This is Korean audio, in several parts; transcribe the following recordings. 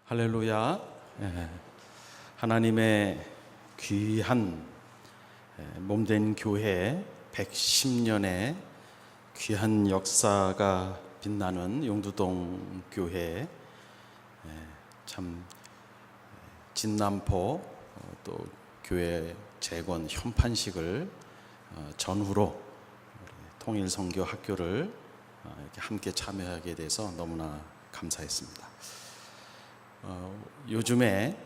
할렐루야. 하나님의 귀한 몸된 교회 110년의 귀한 역사가 빛나는 용두동 교회, 참 진남포 또 교회 재건 현판식을 전후로 통일선교학교를 이렇게 함께 참여하게 돼서 너무나 감사했습니다. 요즘에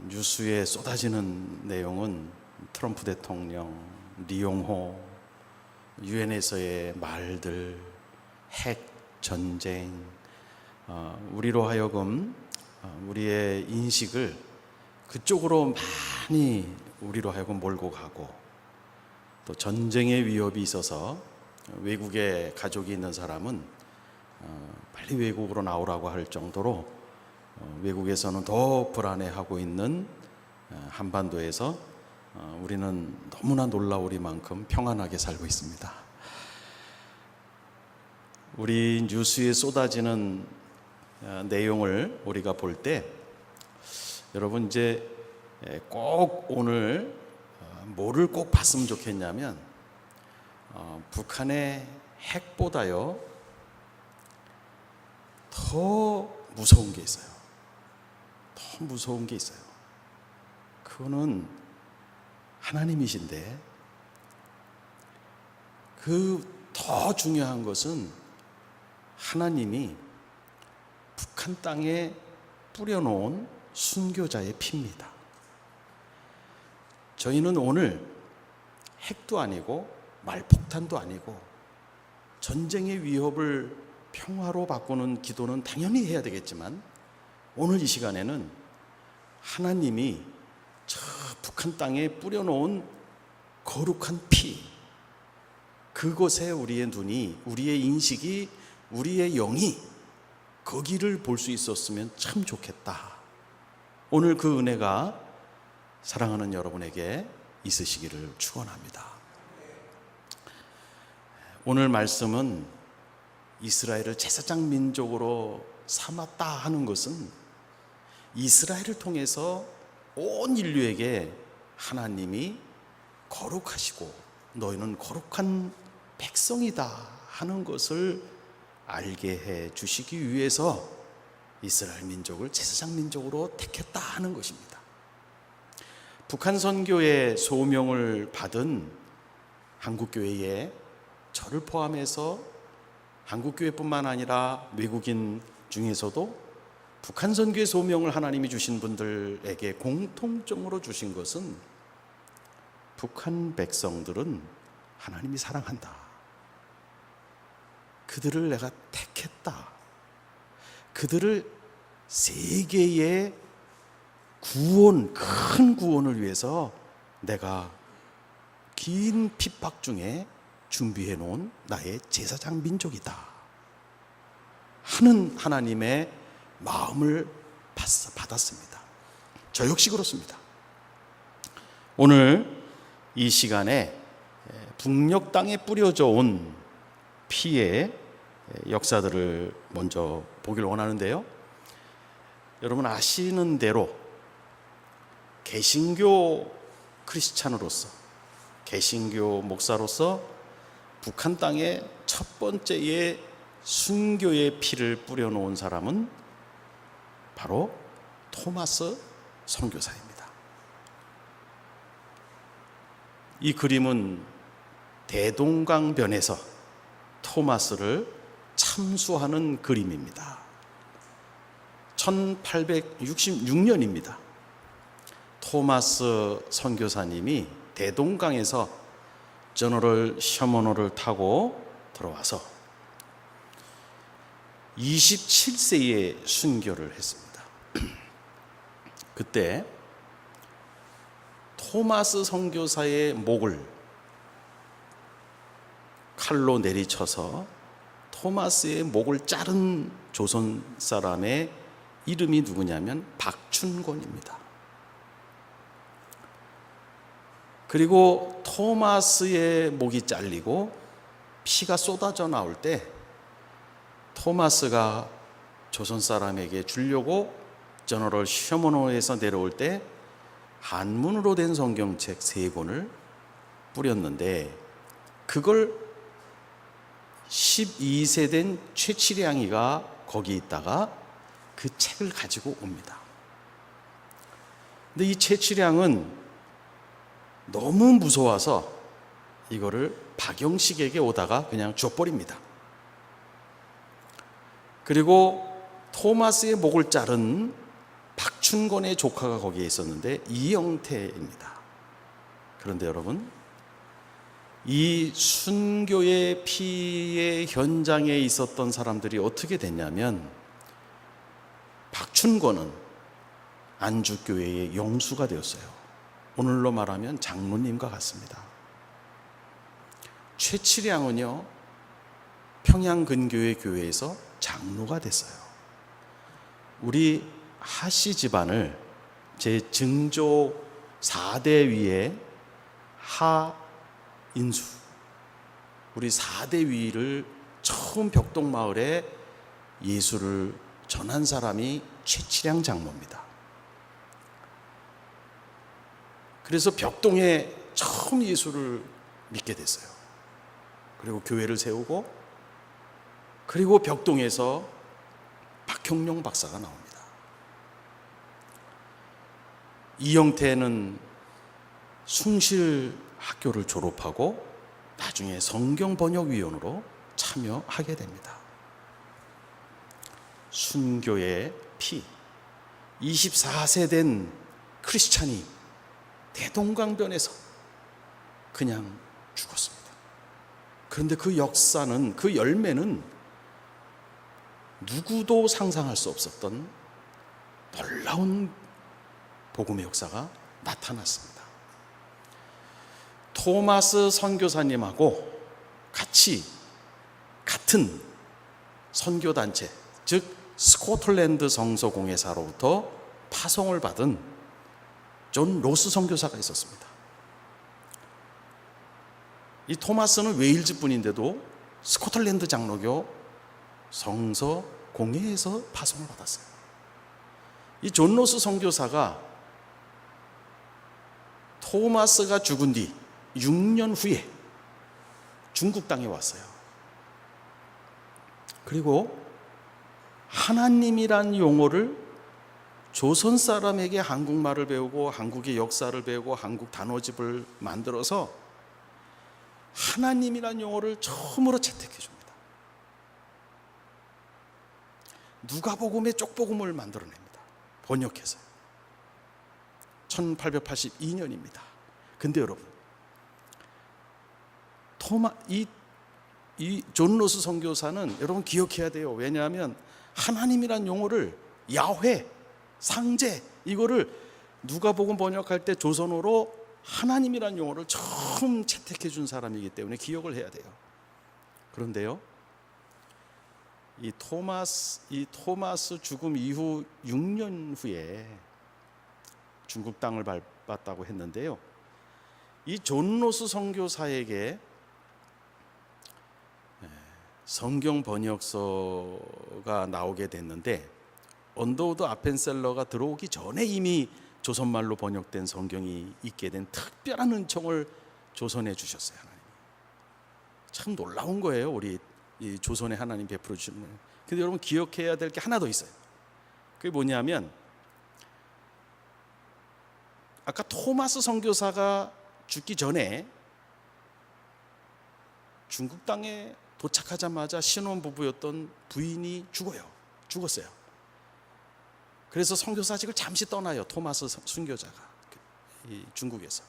뉴스에 쏟아지는 내용은 트럼프 대통령, 리용호, 유엔에서의 말들, 핵 전쟁, 우리로 하여금 우리의 인식을 그쪽으로 많이 우리로 하여금 몰고 가고, 또 전쟁의 위협이 있어서 외국에 가족이 있는 사람은 빨리 외국으로 나오라고 할 정도로 외국에서는 더 불안해하고 있는 한반도에서 우리는 너무나 놀라우리만큼 평안하게 살고 있습니다. 우리 뉴스에 쏟아지는 내용을 우리가 볼 때, 여러분 이제 꼭 오늘 뭐를 꼭 봤으면 좋겠냐면, 북한의 핵보다요 더 무서운 게 있어요. 더 무서운 게 있어요. 그거는 하나님이신데, 그 더 중요한 것은 하나님이 북한 땅에 뿌려놓은 순교자의 피입니다. 저희는 오늘 핵도 아니고 말폭탄도 아니고 전쟁의 위협을 평화로 바꾸는 기도는 당연히 해야 되겠지만, 오늘 이 시간에는 하나님이 저 북한 땅에 뿌려놓은 거룩한 피, 그곳에 우리의 눈이, 우리의 인식이, 우리의 영이 거기를 볼 수 있었으면 참 좋겠다. 오늘 그 은혜가 사랑하는 여러분에게 있으시기를 축원합니다. 오늘 말씀은 이스라엘을 제사장 민족으로 삼았다 하는 것은 이스라엘을 통해서 온 인류에게 하나님이 거룩하시고 너희는 거룩한 백성이다 하는 것을 알게 해 주시기 위해서 이스라엘 민족을 제사장 민족으로 택했다 하는 것입니다. 북한 선교의 소명을 받은 한국교회에 저를 포함해서 한국교회뿐만 아니라 외국인 중에서도 북한 선교의 소명을 하나님이 주신 분들에게 공통적으로 주신 것은, 북한 백성들은 하나님이 사랑한다. 그들을 내가 택했다. 그들을 세계의 구원, 큰 구원을 위해서 내가 긴 핍박 중에 준비해 놓은 나의 제사장 민족이다 하는 하나님의 마음을 받았습니다. 저 역시 그렇습니다. 오늘 이 시간에 북녘 땅에 뿌려져 온 피의 역사들을 먼저 보기를 원하는데요, 여러분 아시는 대로 개신교 크리스찬으로서, 개신교 목사로서 북한 땅에 첫 번째의 순교의 피를 뿌려놓은 사람은 바로 토마스 선교사입니다. 이 그림은 대동강변에서 토마스를 참수하는 그림입니다. 1866년입니다. 토마스 선교사님이 대동강에서 저너럴 셔먼호를 타고 들어와서 27세에 순교를 했습니다. 그때 토마스 선교사의 목을 칼로 내리쳐서 토마스의 목을 자른 조선 사람의 이름이 누구냐면 박춘권입니다. 그리고 토마스의 목이 잘리고 피가 쏟아져 나올 때 토마스가 조선 사람에게 주려고 저너럴 셔먼호에서 내려올 때 한문으로 된 성경책 3권을 뿌렸는데, 그걸 12세 된 최치량이가 거기 있다가 그 책을 가지고 옵니다. 근데 이 최치량은 너무 무서워서 이거를 박영식에게 오다가 그냥 줘버립니다. 그리고 토마스의 목을 자른 박춘권의 조카가 거기에 있었는데 이영태입니다. 그런데 여러분, 이 순교의 피의 현장에 있었던 사람들이 어떻게 됐냐면, 박춘권은 안주교회의 영수가 되었어요. 오늘로 말하면 장로님과 같습니다. 최치량은요, 평양근교회 교회에서 장로가 됐어요. 우리 하씨 집안을 제 증조 4대 위에 하인수, 우리 4대 위를 처음 벽동마을에 예수를 전한 사람이 최치량 장로입니다. 그래서 벽동에 처음 예수를 믿게 됐어요. 그리고 교회를 세우고, 그리고 벽동에서 박형룡 박사가 나옵니다. 이영태는 숭실학교를 졸업하고 나중에 성경번역위원으로 참여하게 됩니다. 순교의 피, 24세 된 크리스찬이 대동강변에서 그냥 죽었습니다. 그런데 그 역사는, 그 열매는 누구도 상상할 수 없었던 놀라운 복음의 역사가 나타났습니다. 토마스 선교사님하고 같은 선교단체, 즉 스코틀랜드 성서공회사로부터 파송을 받은 존 로스 선교사가 있었습니다. 이 토마스는 웨일즈 분인데도 스코틀랜드 장로교 성서공회에서 파송을 받았어요. 이 존 로스 선교사가 토마스가 죽은 뒤 6년 후에 중국 땅에 왔어요. 그리고 하나님이란 용어를 조선 사람에게 한국말을 배우고 한국의 역사를 배우고 한국 단어집을 만들어서 하나님이란 용어를 처음으로 채택해 줍니다. 누가복음의 쪽복음을 만들어냅니다. 번역해서. 1882년입니다. 근데 여러분, 이 존 로스 선교사는 여러분 기억해야 돼요. 왜냐하면 하나님이란 용어를 야훼, 상제, 이거를 누가복음 번역할 때 조선어로 하나님이란 용어를 처음 채택해 준 사람이기 때문에 기억을 해야 돼요. 그런데요, 이 토마스 죽음 이후 6년 후에 중국 땅을 밟았다고 했는데요, 이 존 로스 선교사에게 성경 번역서가 나오게 됐는데, 언더우드 아펜셀러가 들어오기 전에 이미 조선말로 번역된 성경이 있게 된 특별한 은총을 조선해 주셨어요. 하나님. 참 놀라운 거예요. 우리 이 조선에 하나님 베풀어 주시는 거예요. 근데 여러분 기억해야 될 게 하나 더 있어요. 그게 뭐냐면, 아까 토마스 선교사가 죽기 전에 중국 땅에 도착하자마자 신혼부부였던 부인이 죽었어요. 그래서 선교사직을 잠시 떠나요. 토마스 순교자가 이 중국에서.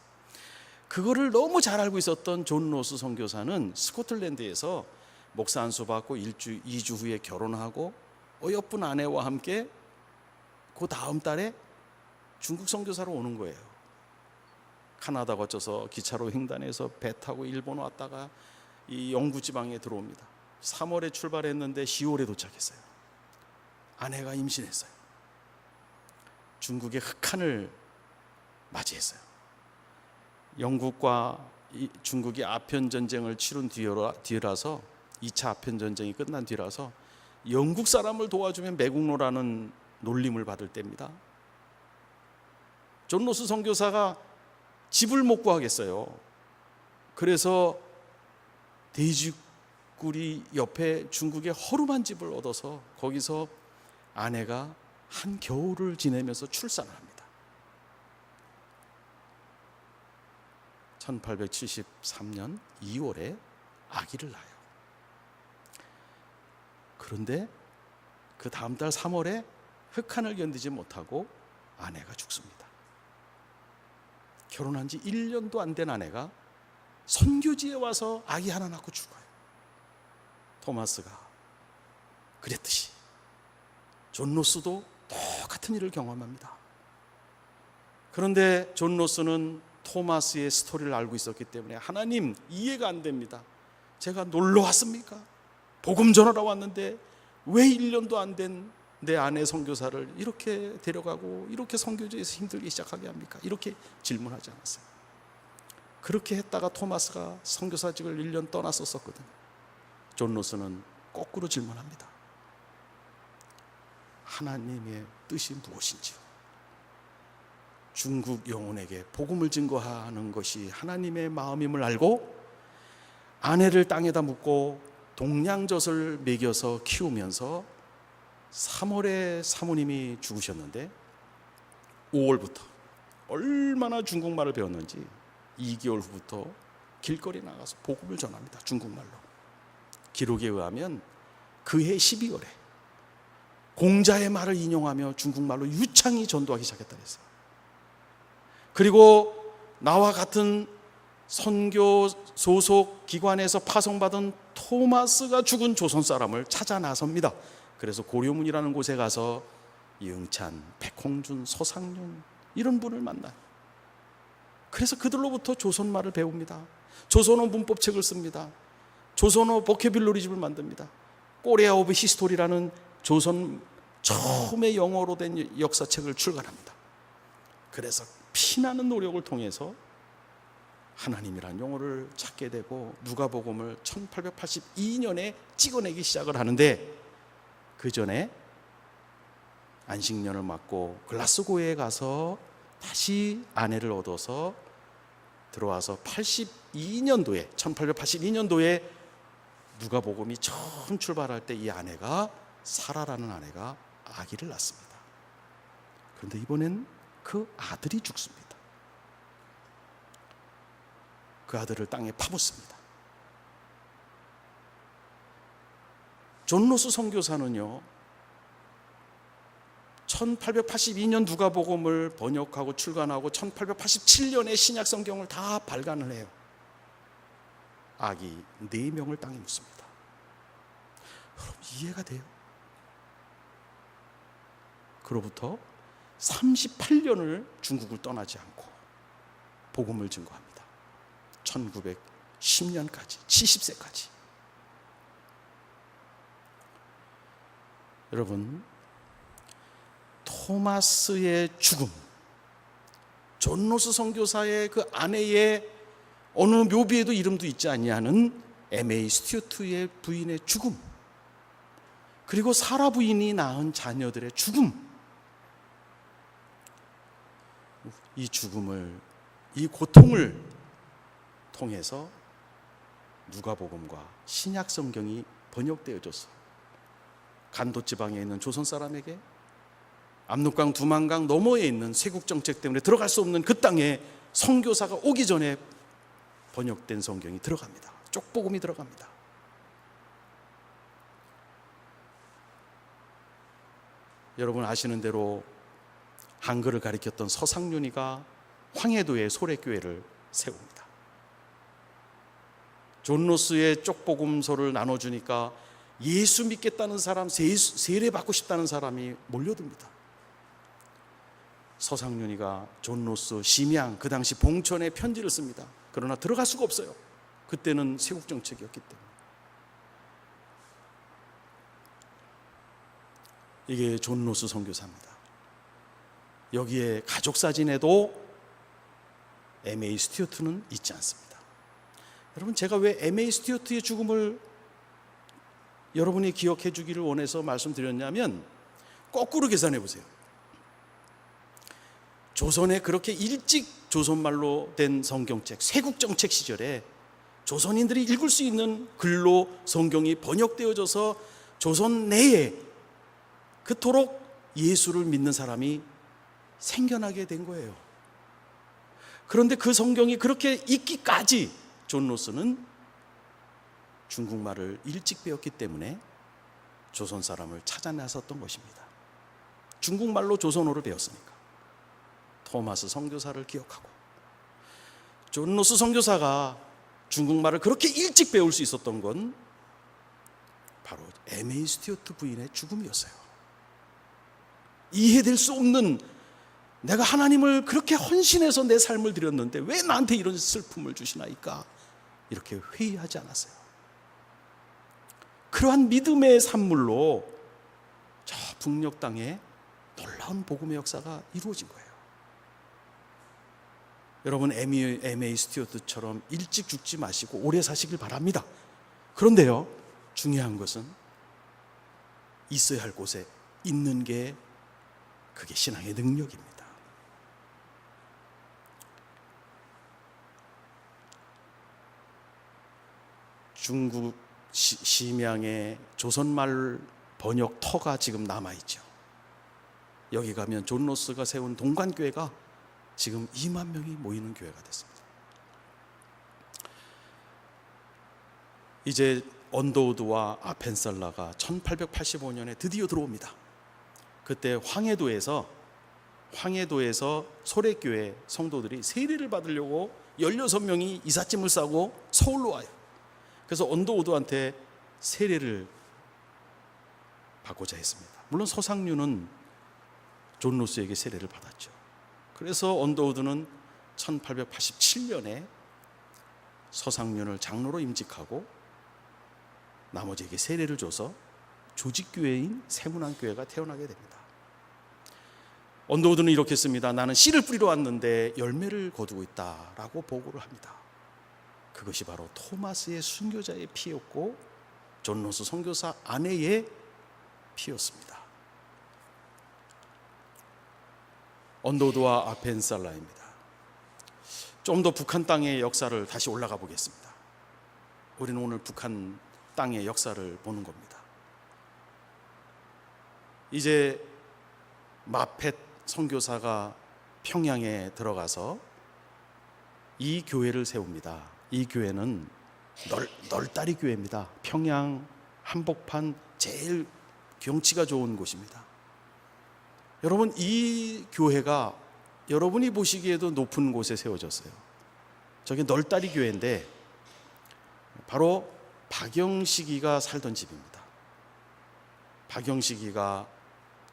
그거를 너무 잘 알고 있었던 존 로스 선교사는 스코틀랜드에서 목사 안수 받고 2주 후에 결혼하고 어여쁜 아내와 함께 그 다음 달에 중국 선교사로 오는 거예요. 카나다 거쳐서 기차로 횡단해서 배 타고 일본 왔다가 이 영구 지방에 들어옵니다. 3월에 출발했는데 10월에 도착했어요. 아내가 임신했어요. 중국의 흑한을 맞이했어요. 영국과 중국이 아편 전쟁을 치룬 뒤라서 2차 아편 전쟁이 끝난 뒤라서 영국 사람을 도와주면 매국노라는 놀림을 받을 때입니다. 존 로스 선교사가 집을 못 구하겠어요. 그래서 돼지굴이 옆에 중국의 허름한 집을 얻어서 거기서 아내가 한 겨울을 지내면서 출산을 합니다. 1873년 2월에 아기를 낳아요. 그런데 그 다음 달 3월에 흑한을 견디지 못하고 아내가 죽습니다. 결혼한 지 1년도 안 된 아내가 선교지에 와서 아기 하나 낳고 죽어요. 토마스가 그랬듯이 존 로스도 똑같은 일을 경험합니다. 그런데 존 로스는 토마스의 스토리를 알고 있었기 때문에 하나님, 이해가 안 됩니다. 제가 놀러 왔습니까? 복음 전하러 왔는데 왜 1년도 안 된 내 아내 선교사를 이렇게 데려가고 이렇게 선교지에서 힘들게 시작하게 합니까? 이렇게 질문하지 않았어요. 그렇게 했다가 토마스가 선교사직을 1년 떠났었거든요. 존 로스는 거꾸로 질문합니다. 하나님의 뜻이 무엇인지요? 중국 영혼에게 복음을 증거하는 것이 하나님의 마음임을 알고 아내를 땅에다 묻고 동냥젖을 먹여서 키우면서 3월에 사모님이 죽으셨는데 5월부터 얼마나 중국말을 배웠는지 2개월 후부터 길거리 나가서 복음을 전합니다. 중국말로. 기록에 의하면 그해 12월에 공자의 말을 인용하며 중국말로 유창히 전도하기 시작했다 그랬어요. 그리고 나와 같은 선교 소속 기관에서 파송받은 토마스가 죽은 조선 사람을 찾아 나섭니다. 그래서 고려문이라는 곳에 가서 이응찬, 백홍준, 서상륜 이런 분을 만나요. 그래서 그들로부터 조선말을 배웁니다. 조선어 문법책을 씁니다. 조선어 보캐뷸러리집을 만듭니다. 꼬리아 오브 히스토리라는 조선 처음에 영어로 된 역사책을 출간합니다. 그래서 피나는 노력을 통해서 하나님이란 용어를 찾게 되고 누가복음을 1882년에 찍어내기 시작을 하는데, 그 전에 안식년을 맞고 글라스고에 가서 다시 아내를 얻어서 들어와서 1882년도에 누가복음이 처음 출발할 때 이 아내가 사라라는 아내가 아기를 낳습니다. 그런데 이번엔 그 아들이 죽습니다. 그 아들을 땅에 파묻습니다. 존 로스 선교사는요, 1882년 누가복음을 번역하고 출간하고 1887년에 신약 성경을 다 발간을 해요. 아기 4명을 땅에 묻습니다. 여러분, 이해가 돼요? 그로부터 38년을 중국을 떠나지 않고 복음을 증거합니다. 1910년까지 70세까지. 여러분, 토마스의 죽음, 존 로스 선교사의 그 아내의 어느 묘비에도 이름도 있지 아니하는 M.A. 스튜어트의 부인의 죽음, 그리고 사라 부인이 낳은 자녀들의 죽음, 이 죽음을, 이 고통을 통해서 누가복음과 신약 성경이 번역되어져서 간도지방에 있는 조선 사람에게 압록강 두만강 너머에 있는 세국 정책 때문에 들어갈 수 없는 그 땅에 선교사가 오기 전에 번역된 성경이 들어갑니다. 쪽복음이 들어갑니다. 여러분 아시는 대로 한글을 가리켰던 서상륜이가 황해도에 소래교회를 세웁니다. 존 로스의 쪽복음서를 나눠주니까 예수 믿겠다는 사람, 세례 받고 싶다는 사람이 몰려듭니다. 서상륜이가 존 로스 심양, 그 당시 봉천에 편지를 씁니다. 그러나 들어갈 수가 없어요. 그때는 세국 정책이었기 때문에. 이게 존 로스 선교사입니다. 여기에 가족 사진에도 M.A. 스튜어트는 있지 않습니다. 여러분, 제가 왜 M.A. 스튜어트의 죽음을 여러분이 기억해 주기를 원해서 말씀드렸냐면 거꾸로 계산해 보세요. 조선에 그렇게 일찍 조선말로 된 성경책, 세국정책 시절에 조선인들이 읽을 수 있는 글로 성경이 번역되어져서 조선 내에 그토록 예수를 믿는 사람이 생겨나게 된 거예요. 그런데 그 성경이 그렇게 있기까지 존 로스는 중국말을 일찍 배웠기 때문에 조선 사람을 찾아 나섰던 것입니다. 중국말로 조선어를 배웠으니까. 토마스 선교사를 기억하고, 존 로스 선교사가 중국말을 그렇게 일찍 배울 수 있었던 건 바로 M.A. 스튜어트 부인의 죽음이었어요. 이해될 수 없는, 내가 하나님을 그렇게 헌신해서 내 삶을 드렸는데 왜 나한테 이런 슬픔을 주시나이까, 이렇게 회의하지 않았어요. 그러한 믿음의 산물로 저 북녘 땅에 놀라운 복음의 역사가 이루어진 거예요. 여러분, M.A. 스튜어트처럼 일찍 죽지 마시고 오래 사시길 바랍니다. 그런데요, 중요한 것은 있어야 할 곳에 있는 게, 그게 신앙의 능력입니다. 중국 심양의 조선말 번역 터가 지금 남아있죠. 여기 가면 존 로스가 세운 동관교회가 지금 2만 명이 모이는 교회가 됐습니다. 이제 언더우드와 아펜살라가 1885년에 드디어 들어옵니다. 그때 황해도에서 소래교회 성도들이 세례를 받으려고 16명이 이삿짐을 싸고 서울로 와요. 그래서 언더우드한테 세례를 받고자 했습니다. 물론 서상류는 존 로스에게 세례를 받았죠. 그래서 언더우드는 1887년에 서상륜을 장로로 임직하고 나머지에게 세례를 줘서 조직교회인 세문안교회가 태어나게 됩니다. 언더우드는 이렇게 씁니다. 나는 씨를 뿌리러 왔는데 열매를 거두고 있다라고 보고를 합니다. 그것이 바로 토마스의 순교자의 피였고 존 로스 선교사 아내의 피였습니다. 언더우드와 아펜살라입니다. 좀 더 북한 땅의 역사를 다시 올라가 보겠습니다. 우리는 오늘 북한 땅의 역사를 보는 겁니다. 이제 마펫 선교사가 평양에 들어가서 이 교회를 세웁니다. 이 교회는 널다리 교회입니다. 평양 한복판 제일 경치가 좋은 곳입니다. 여러분, 이 교회가 여러분이 보시기에도 높은 곳에 세워졌어요. 저게 널다리 교회인데 바로 박영식이가 살던 집입니다. 박영식이가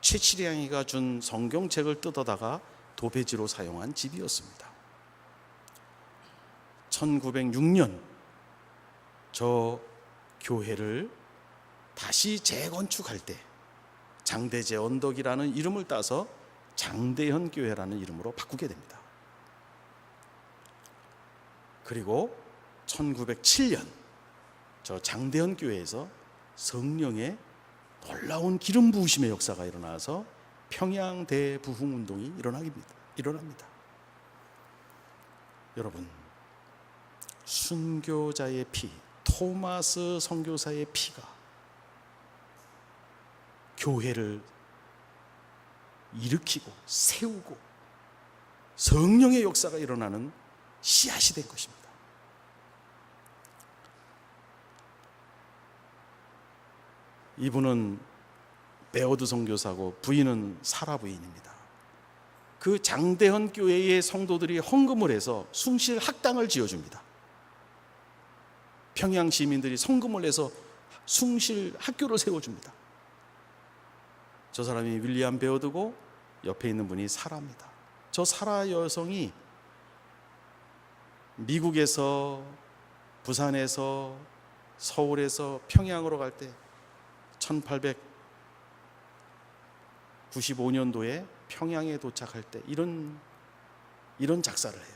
최치량이가 준 성경책을 뜯어다가 도배지로 사용한 집이었습니다. 1906년 저 교회를 다시 재건축할 때 장대제 언덕이라는 이름을 따서 장대현 교회라는 이름으로 바꾸게 됩니다. 그리고 1907년 저 장대현 교회에서 성령의 놀라운 기름 부으심의 역사가 일어나서 평양 대부흥 운동이 일어납니다. 여러분, 순교자의 피, 토마스 선교사의 피가 교회를 일으키고 세우고 성령의 역사가 일어나는 씨앗이 된 것입니다. 이분은 베어드 선교사고 부인은 사라 부인입니다. 그 장대현 교회의 성도들이 헌금을 해서 숭실 학당을 지어줍니다. 평양 시민들이 성금을 내서 숭실 학교를 세워줍니다. 저 사람이 윌리엄 베어드고 옆에 있는 분이 사라입니다. 저 사라 여성이 미국에서, 부산에서, 서울에서 평양으로 갈 때 1895년도에 평양에 도착할 때 이런 작사를 해요.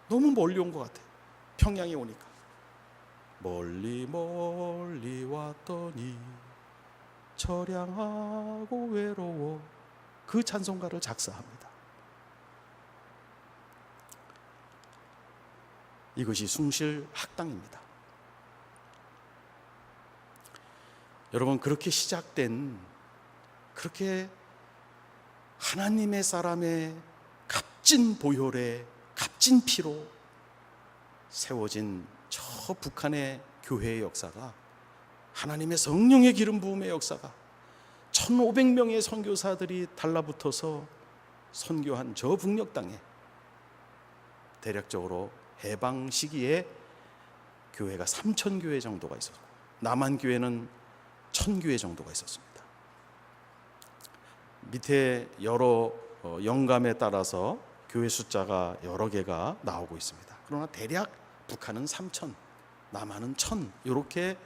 너무 멀리 온 것 같아요. 평양에 오니까 멀리 멀리 왔더니 처량하고 외로워. 그 찬송가를 작사합니다. 이것이 숭실 학당입니다. 여러분, 그렇게 시작된, 그렇게 하나님의 사람의 값진 보혈에 값진 피로 세워진 저 북한의 교회의 역사가, 하나님의 성령의 기름 부음의 역사가 1500명의 선교사들이 달라붙어서 선교한 저 북녘 땅에 대략적으로 해방 시기에 교회가 3000교회 정도가 있었고 남한 교회는 1000교회 정도가 있었습니다. 밑에 여러 영감에 따라서 교회 숫자가 여러 개가 나오고 있습니다. 그러나 대략 북한은 3000, 남한은 1000, 이렇게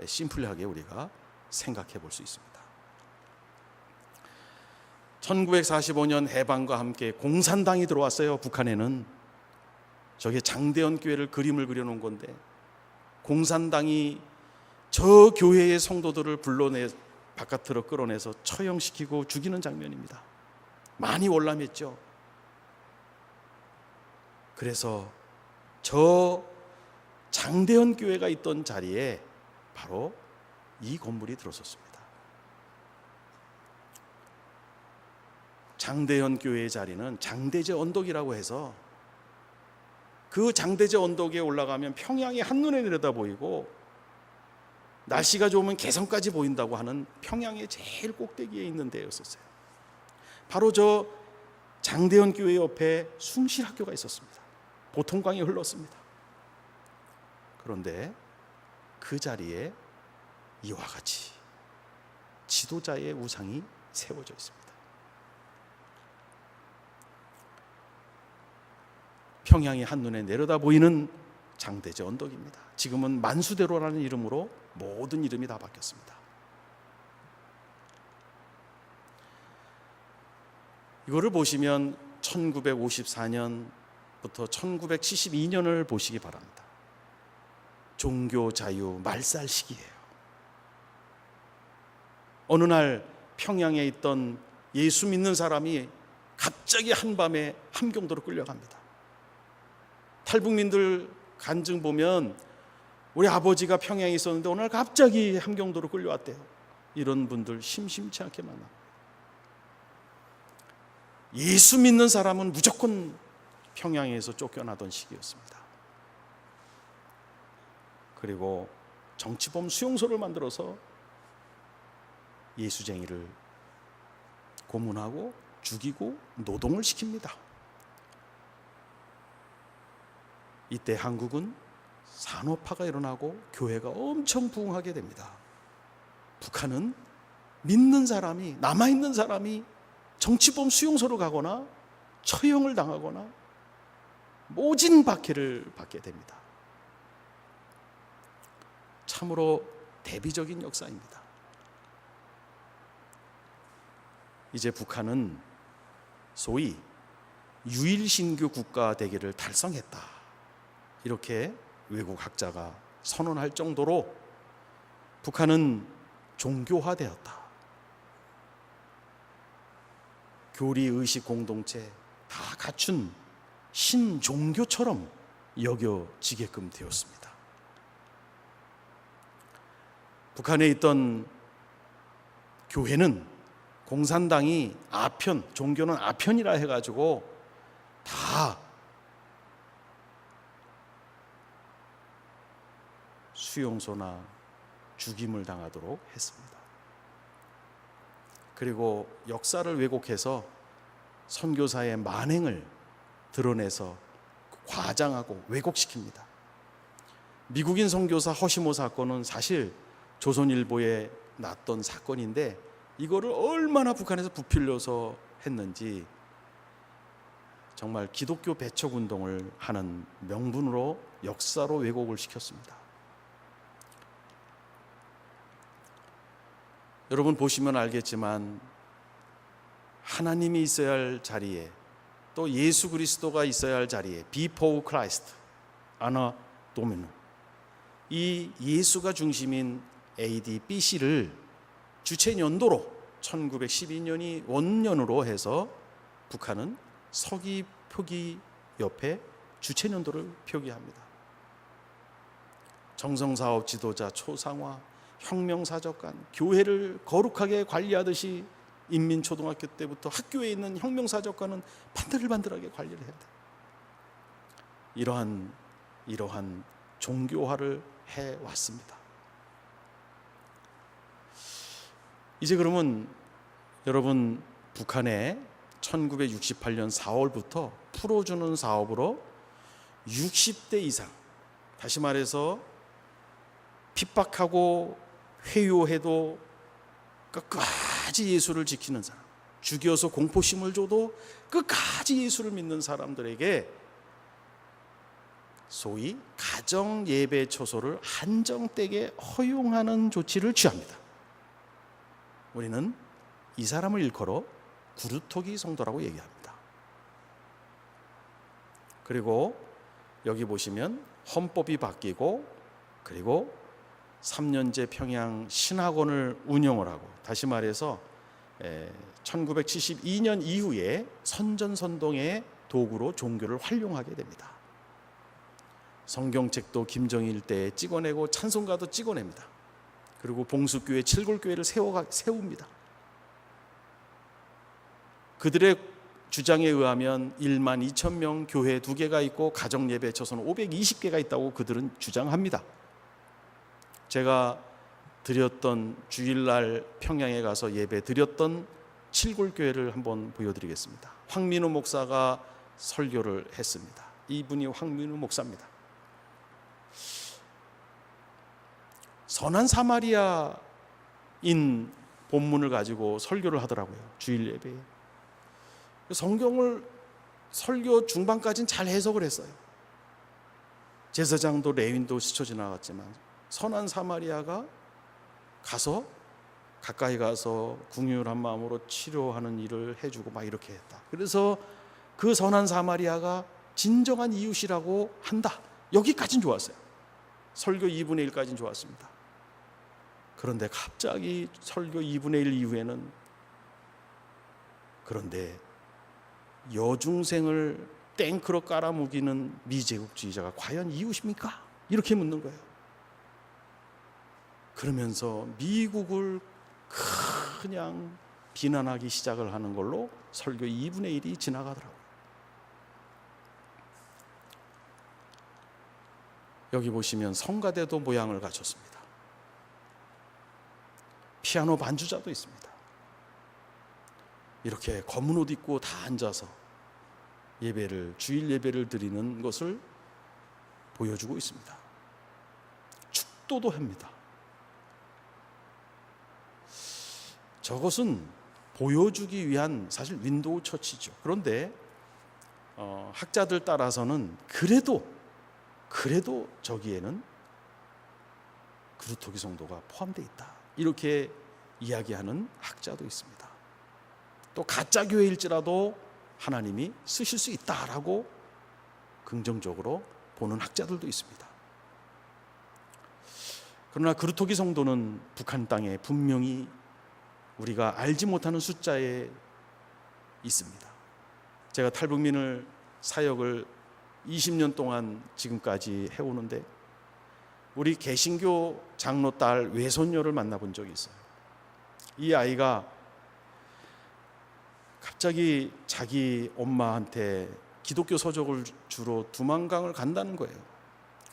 심플하게 우리가 생각해 볼 수 있습니다. 1945년 해방과 함께 공산당이 들어왔어요. 북한에는 저게 장대현 교회를 그림을 그려놓은 건데, 공산당이 저 교회의 성도들을 불러내 바깥으로 끌어내서 처형시키고 죽이는 장면입니다. 많이 월남했죠. 그래서 저 장대현 교회가 있던 자리에 바로 이 건물이 들어섰습니다. 장대현 교회의 자리는 장대제 언덕이라고 해서 그 장대제 언덕에 올라가면 평양이 한눈에 내려다 보이고 날씨가 좋으면 개성까지 보인다고 하는 평양의 제일 꼭대기에 있는 데였었어요. 바로 저 장대현 교회 옆에 숭실학교가 있었습니다. 보통강이 흘렀습니다. 그런데 그 자리에 이와 같이 지도자의 우상이 세워져 있습니다. 평양이 한눈에 내려다 보이는 장대제 언덕입니다. 지금은 만수대로라는 이름으로 모든 이름이 다 바뀌었습니다. 이거를 보시면 1954년부터 1972년을 보시기 바랍니다. 종교 자유 말살 시기예요. 어느 날 평양에 있던 예수 믿는 사람이 갑자기 한밤에 함경도로 끌려갑니다. 탈북민들 간증 보면 우리 아버지가 평양에 있었는데 오늘 갑자기 함경도로 끌려왔대요. 이런 분들 심심치 않게 만나. 예수 믿는 사람은 무조건 평양에서 쫓겨나던 시기였습니다. 그리고 정치범 수용소를 만들어서 예수쟁이를 고문하고 죽이고 노동을 시킵니다. 이때 한국은 산업화가 일어나고 교회가 엄청 부흥하게 됩니다. 북한은 믿는 사람이, 남아있는 사람이 정치범 수용소로 가거나 처형을 당하거나 모진 박해를 받게 됩니다. 참으로 대비적인 역사입니다. 이제 북한은 소위 유일신교 국가 되기를 달성했다, 이렇게 외국 학자가 선언할 정도로 북한은 종교화되었다. 교리의식 공동체 다 갖춘 신종교처럼 여겨지게끔 되었습니다. 북한에 있던 교회는 공산당이 아편, 종교는 아편이라 해가지고 다 수용소나 죽임을 당하도록 했습니다. 그리고 역사를 왜곡해서 선교사의 만행을 드러내서 과장하고 왜곡시킵니다. 미국인 선교사 허시모 사건은 사실 조선일보에 났던 사건인데 이거를 얼마나 북한에서 부풀려서 했는지 정말 기독교 배척 운동을 하는 명분으로 역사로 왜곡을 시켰습니다. 여러분 보시면 알겠지만 하나님이 있어야 할 자리에 또 예수 그리스도가 있어야 할 자리에 Before Christ, Anno Domini, 이 예수가 중심인 AD BC를 주체 연도로 1912년이 원년으로 해서 북한은 서기 표기 옆에 주체 연도를 표기합니다. 정성사업 지도자 초상화, 혁명사적관, 교회를 거룩하게 관리하듯이 인민초등학교 때부터 학교에 있는 혁명사적관은 반들반들하게 관리를 해야 돼. 이러한 종교화를 해왔습니다. 이제 그러면 여러분, 북한에 1968년 4월부터 풀어주는 사업으로 60대 이상, 다시 말해서 핍박하고 회유해도 끝까지 예수를 지키는 사람, 죽여서 공포심을 줘도 끝까지 예수를 믿는 사람들에게 소위 가정 예배 처소를 한정되게 허용하는 조치를 취합니다. 우리는 이 사람을 일컬어 구루토기 성도라고 얘기합니다. 그리고 여기 보시면 헌법이 바뀌고, 그리고 3년제 평양 신학원을 운영을 하고, 다시 말해서 1972년 이후에 선전선동의 도구로 종교를 활용하게 됩니다. 성경책도 김정일 때 찍어내고 찬송가도 찍어냅니다. 그리고 봉수교회, 칠골교회를 세웁니다. 그들의 주장에 의하면 1만 2천 명 교회 2개가 있고 가정예배 처소는 520개가 있다고 그들은 주장합니다. 제가 드렸던 주일날 평양에 가서 예배 드렸던 칠골교회를 한번 보여드리겠습니다. 황민우 목사가 설교를 했습니다. 이분이 황민우 목사입니다. 선한 사마리아인 본문을 가지고 설교를 하더라고요. 주일 예배에. 성경을 설교 중반까지는 잘 해석을 했어요. 제사장도 레윈도 스쳐 지나갔지만 선한 사마리아가 가까이 가서 긍휼한 마음으로 치료하는 일을 해주고 막 이렇게 했다. 그래서 그 선한 사마리아가 진정한 이웃이라고 한다. 여기까지는 좋았어요. 설교 2분의 1까지는 좋았습니다. 그런데 갑자기 설교 2분의 1 이후에는, 그런데 여중생을 탱크로 깔아뭉개는 미제국주의자가 과연 이웃입니까? 이렇게 묻는 거예요. 그러면서 미국을 그냥 비난하기 시작을 하는 걸로 설교 2분의 1이 지나가더라고요. 여기 보시면 성가대도 모양을 갖췄습니다. 피아노 반주자도 있습니다. 이렇게 검은 옷 입고 다 앉아서 주일 예배를 드리는 것을 보여주고 있습니다. 축도도 합니다. 저것은 보여주기 위한 사실 윈도우 처치죠. 그런데 학자들 따라서는 그래도 저기에는 구루토기 성도가 포함되어 있다, 이렇게 이야기하는 학자도 있습니다. 또 가짜 교회일지라도 하나님이 쓰실 수 있다라고 긍정적으로 보는 학자들도 있습니다. 그러나 구루토기 성도는 북한 땅에 분명히 우리가 알지 못하는 숫자에 있습니다. 제가 탈북민을 사역을 20년 동안 지금까지 해오는데 우리 개신교 장로 딸 외손녀를 만나본 적이 있어요. 이 아이가 갑자기 자기 엄마한테 기독교 서적을 주러 두만강을 간다는 거예요.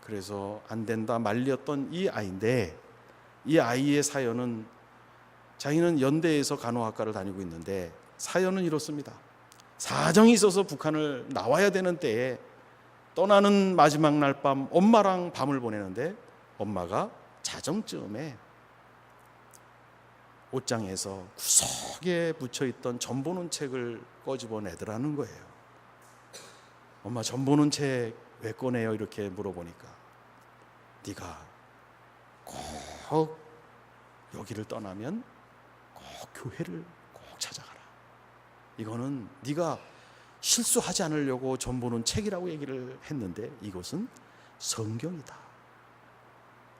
그래서 안 된다 말렸던 이 아이인데, 이 아이의 사연은, 자기는 연대에서 간호학과를 다니고 있는데 사연은 이렇습니다. 사정이 있어서 북한을 나와야 되는 때에 떠나는 마지막 날 밤 엄마랑 밤을 보내는데, 엄마가 자정쯤에 옷장에서 구석에 묻혀있던 점 보는 책을 꺼집어내더라는 거예요. 엄마, 점 보는 책 왜 꺼내요? 이렇게 물어보니까, 네가 꼭 여기를 떠나면 꼭 교회를 꼭 찾아가라. 이거는 네가 실수하지 않으려고 점 보는 책이라고 얘기를 했는데 이것은 성경이다.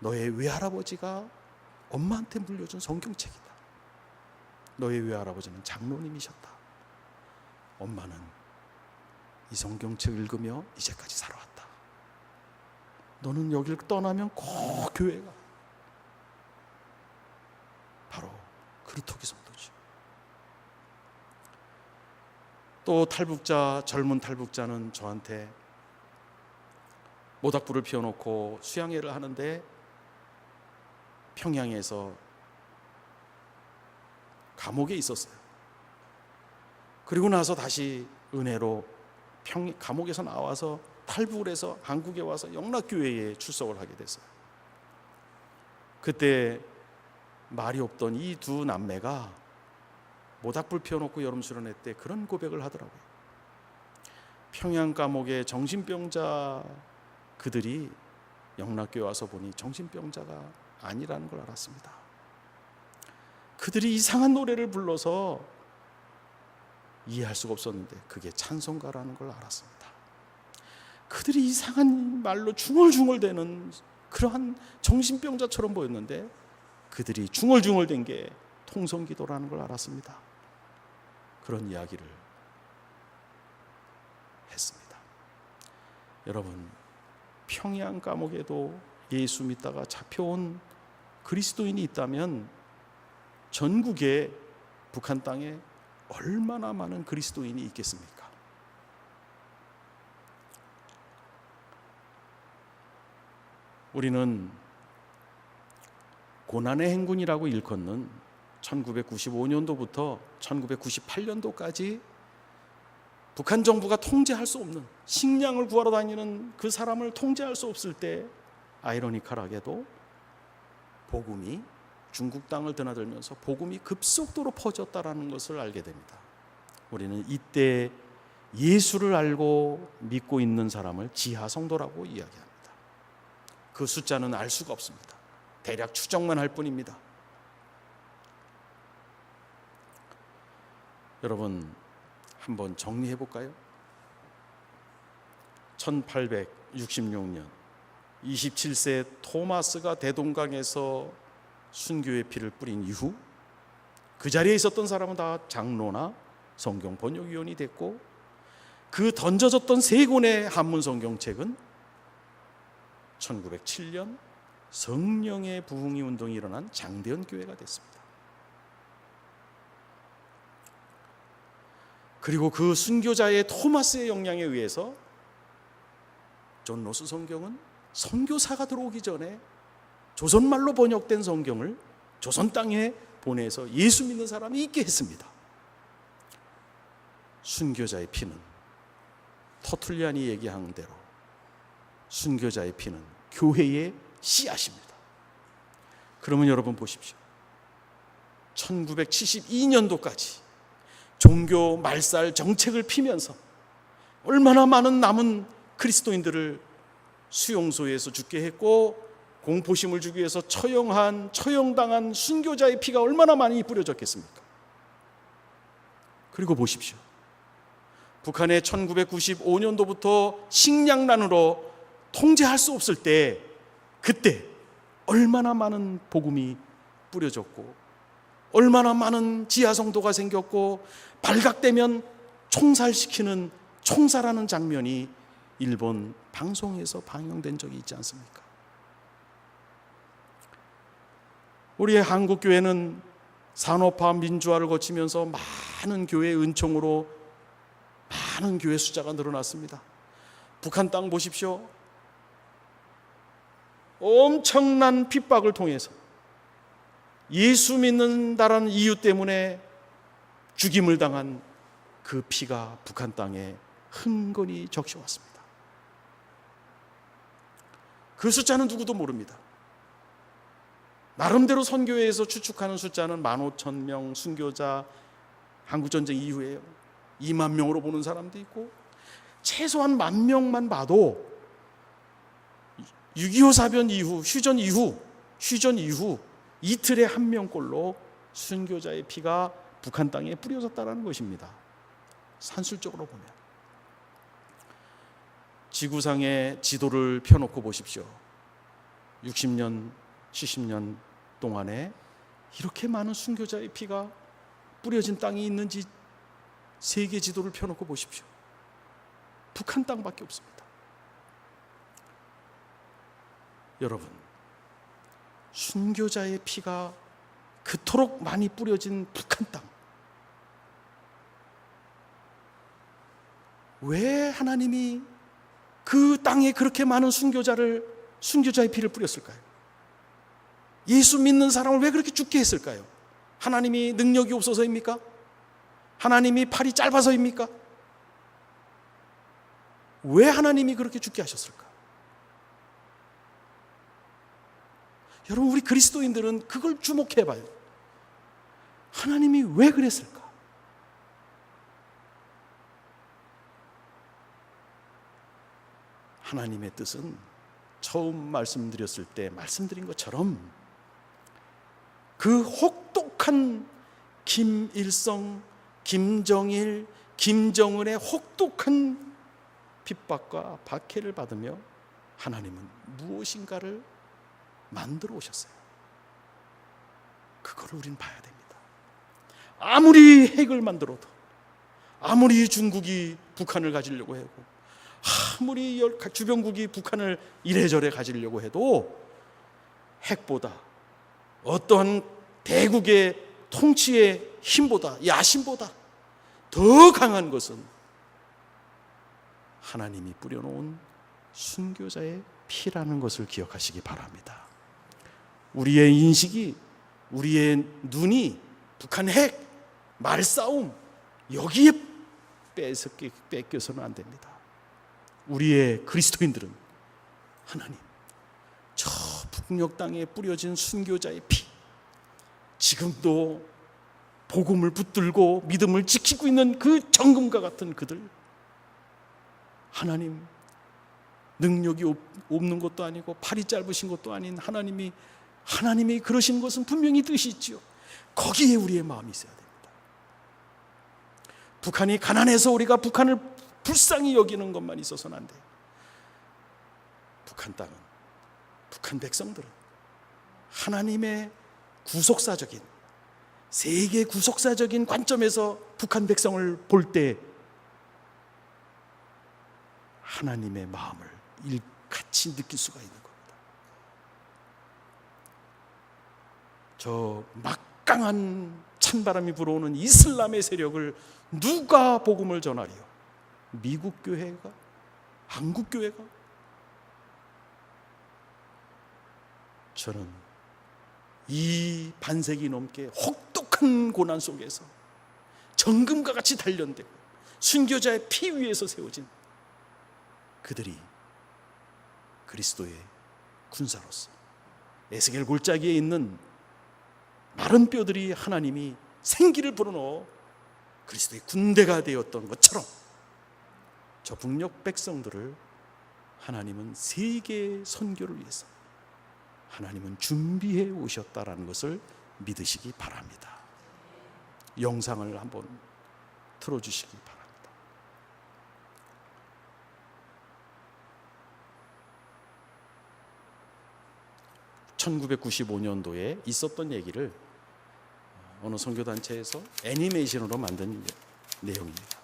너의 외할아버지가 엄마한테 물려준 성경책이다. 너의 외할아버지는 장로님이셨다. 엄마는 이 성경책 읽으며 이제까지 살아왔다. 너는 여길 떠나면 꼭 교회가. 바로 그루터기 성도지. 또 젊은 탈북자는 저한테 모닥불을 피워놓고 수양회를 하는데 평양에서 감옥에 있었어요. 그리고 나서 다시 은혜로 감옥에서 나와서 탈북을 해서 한국에 와서 영락교회에 출석을 하게 됐어요. 그때 말이 없던 이 두 남매가 모닥불 피워놓고 여름 수련회 때 그런 고백을 하더라고요. 평양 감옥의 정신병자 그들이 영락교회 와서 보니 정신병자가 아니라는 걸 알았습니다. 그들이 이상한 노래를 불러서 이해할 수가 없었는데 그게 찬송가라는 걸 알았습니다. 그들이 이상한 말로 중얼중얼대는 그러한 정신병자처럼 보였는데 그들이 중얼중얼댄 게 통성기도라는 걸 알았습니다. 그런 이야기를 했습니다. 여러분, 평양 감옥에도 예수 믿다가 잡혀온 그리스도인이 있다면 전국에 북한 땅에 얼마나 많은 그리스도인이 있겠습니까? 우리는 고난의 행군이라고 일컫는 1995년도부터 1998년도까지 북한 정부가 통제할 수 없는, 식량을 구하러 다니는 그 사람을 통제할 수 없을 때 아이러니컬하게도 복음이 중국 땅을 드나들면서 복음이 급속도로 퍼졌다라는 것을 알게 됩니다. 우리는 이때 예수를 알고 믿고 있는 사람을 지하 성도라고 이야기합니다. 그 숫자는 알 수가 없습니다. 대략 추정만 할 뿐입니다. 여러분, 한번 정리해 볼까요? 1866년 27세 토마스가 대동강에서 순교의 피를 뿌린 이후 그 자리에 있었던 사람은 다 장로나 성경 번역위원이 됐고, 그 던져졌던 세 권의 한문 성경책은 1907년 성령의 부흥이 운동이 일어난 장대현 교회가 됐습니다. 그리고 그 순교자의 토마스의 영향에 의해서 존 로스 성경은 선교사가 들어오기 전에 조선말로 번역된 성경을 조선 땅에 보내서 예수 믿는 사람이 있게 했습니다. 순교자의 피는, 터툴리안이 얘기한 대로 순교자의 피는 교회의 씨앗입니다. 그러면 여러분 보십시오. 1972년도까지 종교 말살 정책을 피면서 얼마나 많은 남은 그리스도인들을 수용소에서 죽게 했고, 공포심을 주기 위해서 처형당한 순교자의 피가 얼마나 많이 뿌려졌겠습니까? 그리고 보십시오. 북한의 1995년도부터 식량난으로 통제할 수 없을 때, 그때 얼마나 많은 복음이 뿌려졌고, 얼마나 많은 지하성도가 생겼고, 발각되면 총살시키는 총살하는 장면이 일본 방송에서 방영된 적이 있지 않습니까? 우리의 한국교회는 산업화 민주화를 거치면서 많은 교회의 은총으로 많은 교회 숫자가 늘어났습니다. 북한 땅 보십시오. 엄청난 핍박을 통해서 예수 믿는다라는 이유 때문에 죽임을 당한 그 피가 북한 땅에 흥건히 적셔왔습니다. 그 숫자는 누구도 모릅니다. 나름대로 선교회에서 추측하는 숫자는 15,000명 순교자, 한국전쟁 이후에요. 2만 명으로 보는 사람도 있고, 최소한 10,000명만 봐도 6.25 사변 이후, 휴전 이후 이틀에 1명꼴로 순교자의 피가 북한 땅에 뿌려졌다는 것입니다. 산술적으로 보면. 지구상의 지도를 펴놓고 보십시오. 60년, 70년 동안에 이렇게 많은 순교자의 피가 뿌려진 땅이 있는지 세계 지도를 펴놓고 보십시오. 북한 땅밖에 없습니다. 여러분, 순교자의 피가 그토록 많이 뿌려진 북한 땅, 왜 하나님이 그 땅에 그렇게 많은 순교자의 피를 뿌렸을까요? 예수 믿는 사람을 왜 그렇게 죽게 했을까요? 하나님이 능력이 없어서입니까? 하나님이 팔이 짧아서입니까? 왜 하나님이 그렇게 죽게 하셨을까? 여러분, 우리 그리스도인들은 그걸 주목해 봐요. 하나님이 왜 그랬을까? 하나님의 뜻은 처음 말씀드렸을 때 말씀드린 것처럼 그 혹독한 김일성, 김정일, 김정은의 혹독한 핍박과 박해를 받으며 하나님은 무엇인가를 만들어 오셨어요. 그걸 우린 봐야 됩니다. 아무리 핵을 만들어도, 아무리 중국이 북한을 가지려고 하고, 아무리 주변국이 북한을 이래저래 가지려고 해도 핵보다, 어떠한 대국의 통치의 힘보다, 야심보다 더 강한 것은 하나님이 뿌려놓은 순교자의 피라는 것을 기억하시기 바랍니다. 우리의 인식이, 우리의 눈이 북한 핵, 말싸움 여기에 뺏겨서는 안 됩니다. 우리의 그리스도인들은 하나님, 저 북녘 땅에 뿌려진 순교자의 피, 지금도 복음을 붙들고 믿음을 지키고 있는 그 정금과 같은 그들, 하나님, 능력이 없는 것도 아니고 팔이 짧으신 것도 아닌 하나님이 그러신 것은 분명히 뜻이 있지요. 거기에 우리의 마음이 있어야 됩니다. 북한이 가난해서 우리가 북한을 불쌍히 여기는 것만 있어서는 안 돼요. 북한 땅은, 북한 백성들은 하나님의 구속사적인, 세계 구속사적인 관점에서 북한 백성을 볼 때 하나님의 마음을 같이 느낄 수가 있는 겁니다. 저 막강한 찬바람이 불어오는 이슬람의 세력을 누가 복음을 전하리요? 미국 교회가? 한국 교회가? 저는 이 반세기 넘게 혹독한 고난 속에서 정금과 같이 단련되고 순교자의 피 위에서 세워진 그들이 그리스도의 군사로서 에스겔 골짜기에 있는 마른 뼈들이 하나님이 생기를 불어넣어 그리스도의 군대가 되었던 것처럼 저 북녘 백성들을 하나님은 세계 선교를 위해서 하나님은 준비해 오셨다라는 것을 믿으시기 바랍니다. 영상을 한번 틀어주시기 바랍니다. 1995년도에 있었던 얘기를 어느 선교단체에서 애니메이션으로 만든 내용입니다.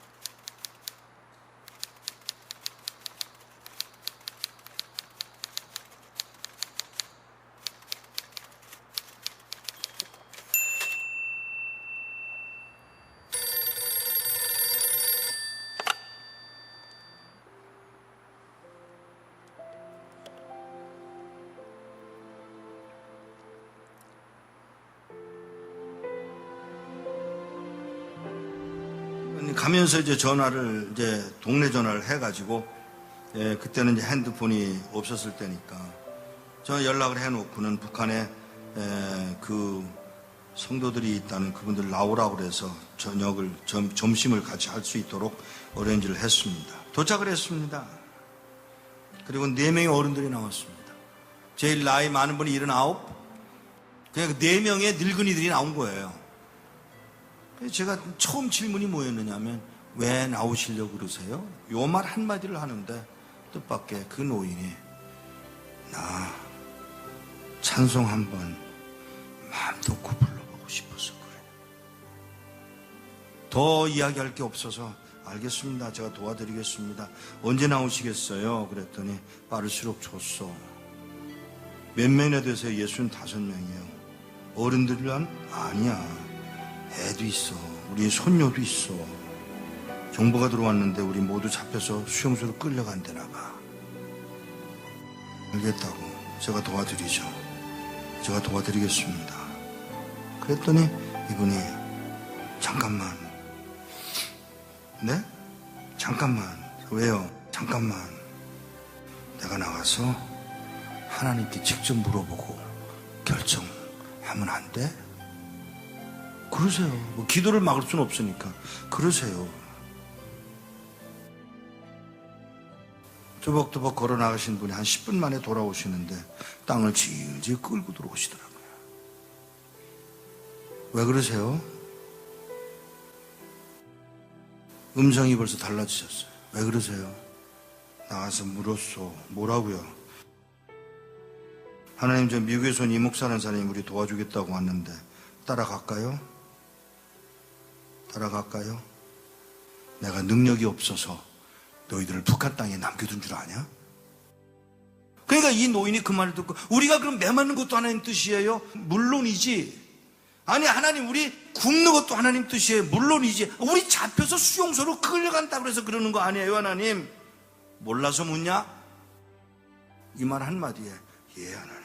가면서 이제 전화를 동네 전화를 해가지고 그때는 이제 핸드폰이 없었을 때니까 저 연락을 해놓고는 북한에 그 성도들이 있다는 그분들 나오라고 그래서 점심을 같이 할 수 있도록 어레인지를 했습니다. 도착을 했습니다. 그리고 4명의 어른들이 나왔습니다. 제일 나이 많은 분이 79, 그냥 4명의 늙은이들이 나온 거예요. 제가 처음 질문이 뭐였느냐면 왜 나오시려고 그러세요? 요 말 한마디를 하는데 뜻밖의 그 노인이 나 찬송 한번 마음 놓고 불러보고 싶어서 그래. 더 이야기할 게 없어서 알겠습니다. 제가 도와드리겠습니다. 언제 나오시겠어요? 그랬더니 빠를수록 줬어. 몇 명이나 되세요? 65명이에요. 어른들은 아니야. 애도 있어. 우리 손녀도 있어. 정보가 들어왔는데 우리 모두 잡혀서 수용소로 끌려간대나 봐. 알겠다고. 제가 도와드리죠. 제가 도와드리겠습니다. 그랬더니 이분이 잠깐만. 네? 잠깐만. 왜요? 잠깐만. 내가 나가서 하나님께 직접 물어보고 결정하면 안 돼? 그러세요. 뭐 기도를 막을 수는 없으니까. 그러세요. 조벅조벅 걸어 나가신 분이 한 10분 만에 돌아오시는데 땅을 질질 끌고 들어오시더라고요. 왜 그러세요? 음성이 벌써 달라지셨어요. 왜 그러세요? 나가서 물었어. 뭐라고요? 하나님, 저 미국에서 온 이목사라는 사람이 우리 도와주겠다고 왔는데 따라갈까요? 따라갈까요? 내가 능력이 없어서 너희들을 북한 땅에 남겨둔 줄 아냐? 그러니까 이 노인이 그 말을 듣고 우리가 그럼 매맞는 것도 하나님 뜻이에요? 물론이지. 아니 하나님 우리 굶는 것도 하나님 뜻이에요? 물론이지. 우리 잡혀서 수용소로 끌려간다 그래서 그러는 거 아니에요 하나님? 몰라서 묻냐? 이 말 한마디에 예 하나님.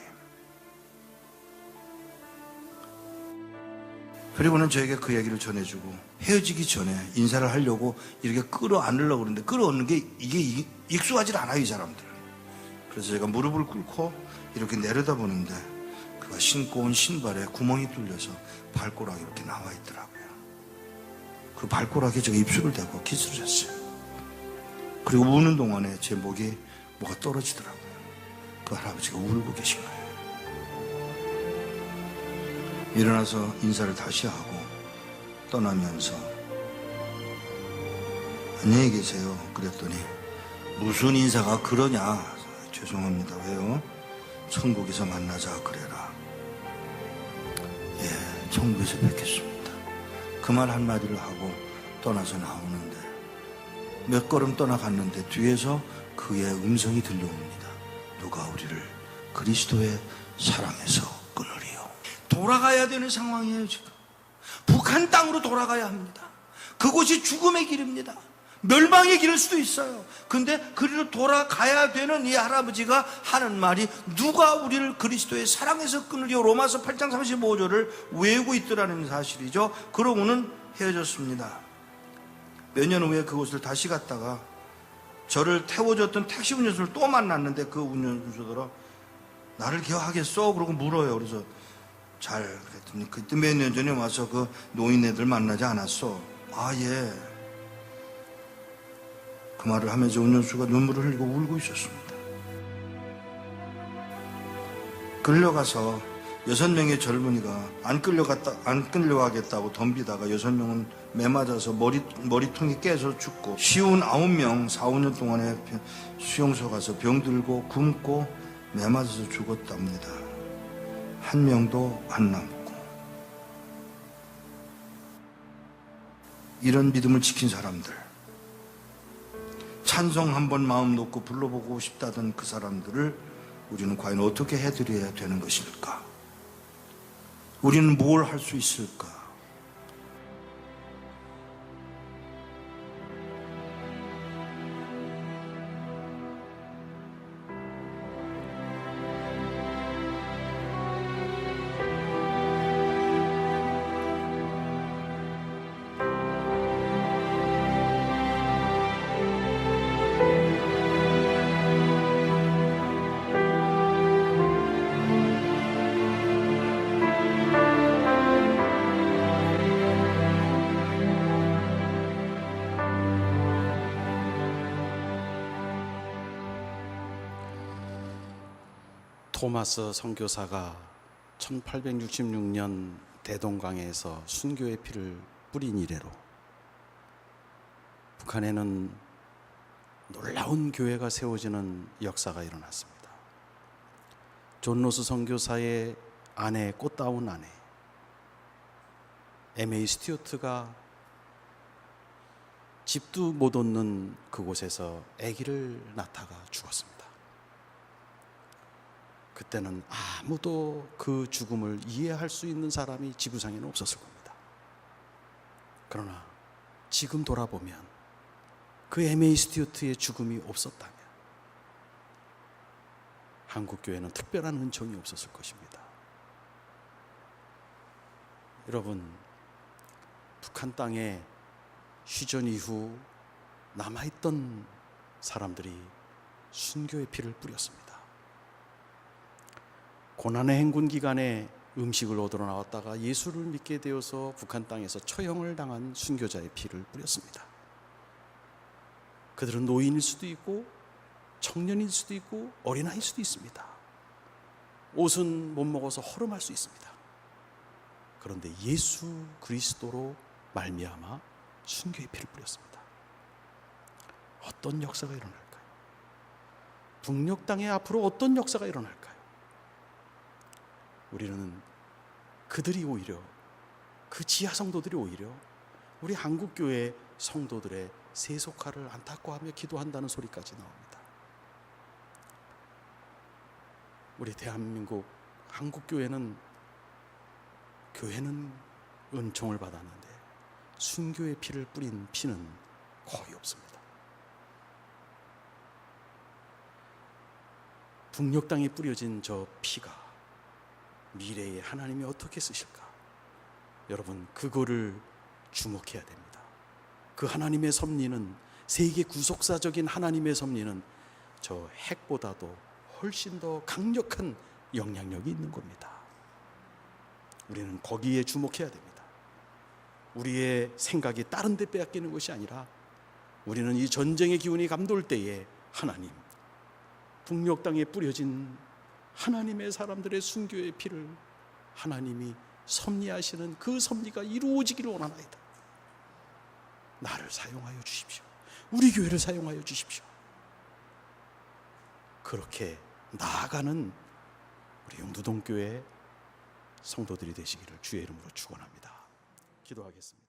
그리고는 저에게 그 얘기를 전해주고 헤어지기 전에 인사를 하려고 이렇게 끌어안으려고 그러는데 끌어안는 게 이게 익숙하지 않아요 이 사람들은. 그래서 제가 무릎을 꿇고 이렇게 내려다보는데 그가 신고 온 신발에 구멍이 뚫려서 발가락이 이렇게 나와 있더라고요. 그 발가락에 제가 입술을 대고 키스를 했어요. 그리고 우는 동안에 제 목에 뭐가 떨어지더라고요. 그 할아버지가 울고 계신 거예요. 일어나서 인사를 다시 하고 떠나면서 안녕히 계세요. 그랬더니 무슨 인사가 그러냐? 죄송합니다. 왜요? 천국에서 만나자 그래라. 예, 천국에서 뵙겠습니다. 그 말 한마디를 하고 떠나서 나오는데 몇 걸음 떠나갔는데 뒤에서 그의 음성이 들려옵니다. 누가 우리를 그리스도의 사랑에서 끊으리요. 돌아가야 되는 상황이에요 지금. 북한 땅으로 돌아가야 합니다. 그곳이 죽음의 길입니다. 멸망의 길일 수도 있어요. 근데 그리로 돌아가야 되는 이 할아버지가 하는 말이 누가 우리를 그리스도의 사랑에서 끊으리요. 로마서 8장 35절을 외우고 있더라는 사실이죠. 그러고는 헤어졌습니다. 몇 년 후에 그곳을 다시 갔다가 저를 태워줬던 택시 운전수를 또 만났는데 그 운전수더러 나를 기억하겠어? 그러고 물어요. 그래서 잘 그랬더니 그때 몇 년 전에 와서 그 노인네들 만나지 않았어? 아 예. 그 말을 하면서 운전수가 눈물을 흘리고 울고 있었습니다. 끌려가서 6명의 젊은이가 안 끌려가겠다고 덤비다가 6명은 매맞아서 머리통이 깨서 죽고 쉬운 9명 4, 5년 동안에 수용소 가서 병들고 굶고 매맞아서 죽었답니다. 한 명도 안 남고. 이런 믿음을 지킨 사람들, 찬송 한번 마음 놓고 불러보고 싶다던 그 사람들을 우리는 과연 어떻게 해드려야 되는 것일까? 우리는 뭘 할 수 있을까? 토마스 선교사가 1866년 대동강에서 순교의 피를 뿌린 이래로 북한에는 놀라운 교회가 세워지는 역사가 일어났습니다. 존 로스 선교사의 아내, 꽃다운 아내 M.A. 스튜어트가 집도 못 얻는 그곳에서 아기를 낳다가 죽었습니다. 그때는 아무도 그 죽음을 이해할 수 있는 사람이 지구상에는 없었을 겁니다. 그러나 지금 돌아보면 그 M.A. 스튜어트의 죽음이 없었다면 한국교회는 특별한 은총이 없었을 것입니다. 여러분, 북한 땅에 휴전 이후 남아있던 사람들이 순교의 피를 뿌렸습니다. 고난의 행군 기간에 음식을 얻으러 나왔다가 예수를 믿게 되어서 북한 땅에서 처형을 당한 순교자의 피를 뿌렸습니다. 그들은 노인일 수도 있고 청년일 수도 있고 어린아이일 수도 있습니다. 옷은 못 먹어서 허름할 수 있습니다. 그런데 예수 그리스도로 말미암아 순교의 피를 뿌렸습니다. 어떤 역사가 일어날까요? 북녘 땅에 앞으로 어떤 역사가 일어날까요? 우리는 그들이 오히려, 그 지하 성도들이 오히려 우리 한국교회 성도들의 세속화를 안타까워하며 기도한다는 소리까지 나옵니다. 우리 대한민국 한국교회는 은총을 받았는데 순교의 피를 뿌린 피는 거의 없습니다. 북녘 땅에 뿌려진 저 피가 미래에 하나님이 어떻게 쓰실까? 여러분, 그거를 주목해야 됩니다. 그 하나님의 섭리는, 세계 구속사적인 하나님의 섭리는 저 핵보다도 훨씬 더 강력한 영향력이 있는 겁니다. 우리는 거기에 주목해야 됩니다. 우리의 생각이 다른 데 빼앗기는 것이 아니라 우리는 이 전쟁의 기운이 감돌 때에 하나님, 북녘 땅에 뿌려진 하나님의 사람들의 순교의 피를 하나님이 섭리하시는 그 섭리가 이루어지기를 원하나이다. 나를 사용하여 주십시오. 우리 교회를 사용하여 주십시오. 그렇게 나아가는 우리 영두동교회 성도들이 되시기를 주의 이름으로 축원합니다. 기도하겠습니다.